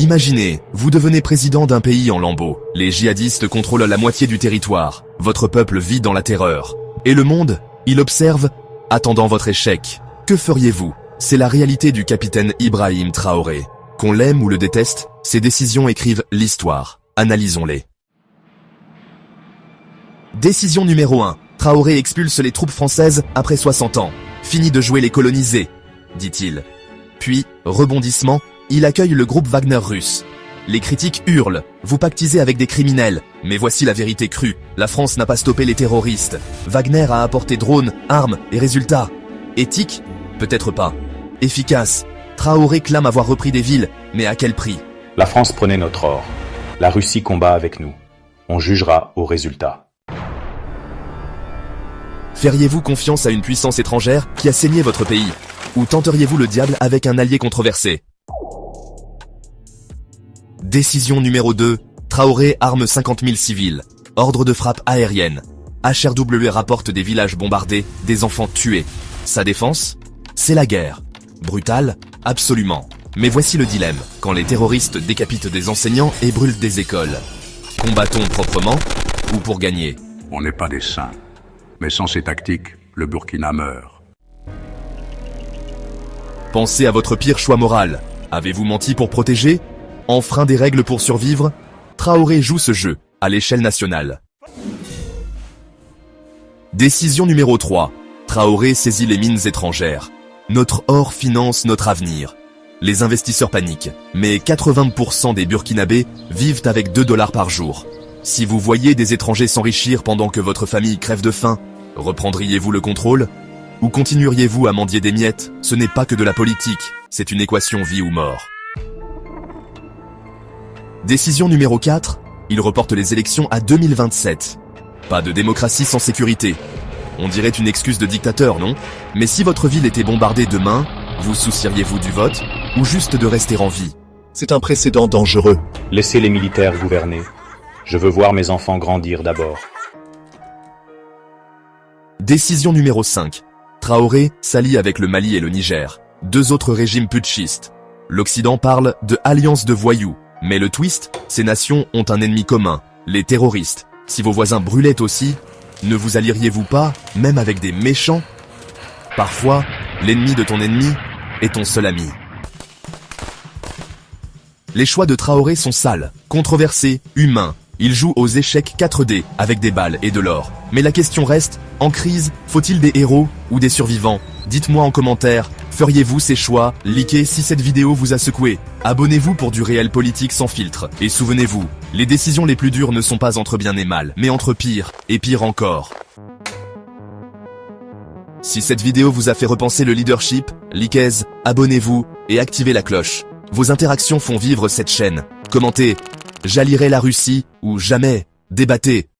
Imaginez, vous devenez président d'un pays en lambeaux. Les djihadistes contrôlent la moitié du territoire. Votre peuple vit dans la terreur. Et le monde, il observe, attendant votre échec. Que feriez-vous? C'est la réalité du capitaine Ibrahim Traoré. Qu'on l'aime ou le déteste, ses décisions écrivent l'histoire. Analysons-les. Décision numéro 1. Traoré expulse les troupes françaises après 60 ans. Fini de jouer les colonisés, dit-il. Puis, rebondissement, il accueille le groupe Wagner russe. Les critiques hurlent, vous pactisez avec des criminels. Mais voici la vérité crue, la France n'a pas stoppé les terroristes. Wagner a apporté drones, armes et résultats. Éthique? Peut-être pas. Efficace? Traoré clame avoir repris des villes, mais à quel prix? La France prenait notre or. La Russie combat avec nous. On jugera au résultat. Feriez-vous confiance à une puissance étrangère qui a saigné votre pays? Ou tenteriez-vous le diable avec un allié controversé? Décision numéro 2. Traoré arme 50 000 civils. Ordre de frappe aérienne. HRW rapporte des villages bombardés, des enfants tués. Sa défense? C'est la guerre. Brutale? Absolument. Mais voici le dilemme, quand les terroristes décapitent des enseignants et brûlent des écoles. Combattons proprement ou pour gagner? On n'est pas des saints. Mais sans ces tactiques, le Burkina meurt. Pensez à votre pire choix moral. Avez-vous menti pour protéger? Enfreint des règles pour survivre? Traoré joue ce jeu, à l'échelle nationale. Décision numéro 3. Traoré saisit les mines étrangères. Notre or finance notre avenir. Les investisseurs paniquent, mais 80% des Burkinabés vivent avec 2 $ par jour. Si vous voyez des étrangers s'enrichir pendant que votre famille crève de faim, reprendriez-vous le contrôle? Ou continueriez-vous à mendier des miettes? Ce n'est pas que de la politique, c'est une équation vie ou mort. Décision numéro 4. Il reporte les élections à 2027. Pas de démocratie sans sécurité. On dirait une excuse de dictateur, non? Mais si votre ville était bombardée demain, vous soucieriez-vous du vote? Ou juste de rester en vie? C'est un précédent dangereux. Laissez les militaires gouverner. Je veux voir mes enfants grandir d'abord. Décision numéro 5. Traoré s'allie avec le Mali et le Niger, 2 autres régimes putschistes. L'Occident parle de alliance de voyous, mais le twist, ces nations ont un ennemi commun, les terroristes. Si vos voisins brûlaient aussi, ne vous allieriez-vous pas, même avec des méchants? Parfois, l'ennemi de ton ennemi est ton seul ami. Les choix de Traoré sont sales, controversés, humains. Il joue aux échecs 4D avec des balles et de l'or. Mais la question reste, en crise, faut-il des héros ou des survivants? Dites-moi en commentaire, feriez-vous ces choix? Likez si cette vidéo vous a secoué. Abonnez-vous pour du réel politique sans filtre. Et souvenez-vous, les décisions les plus dures ne sont pas entre bien et mal, mais entre pire et pire encore. Si cette vidéo vous a fait repenser le leadership, likez, abonnez-vous et activez la cloche. Vos interactions font vivre cette chaîne. Commentez, j'allierai la Russie ou jamais, débattez.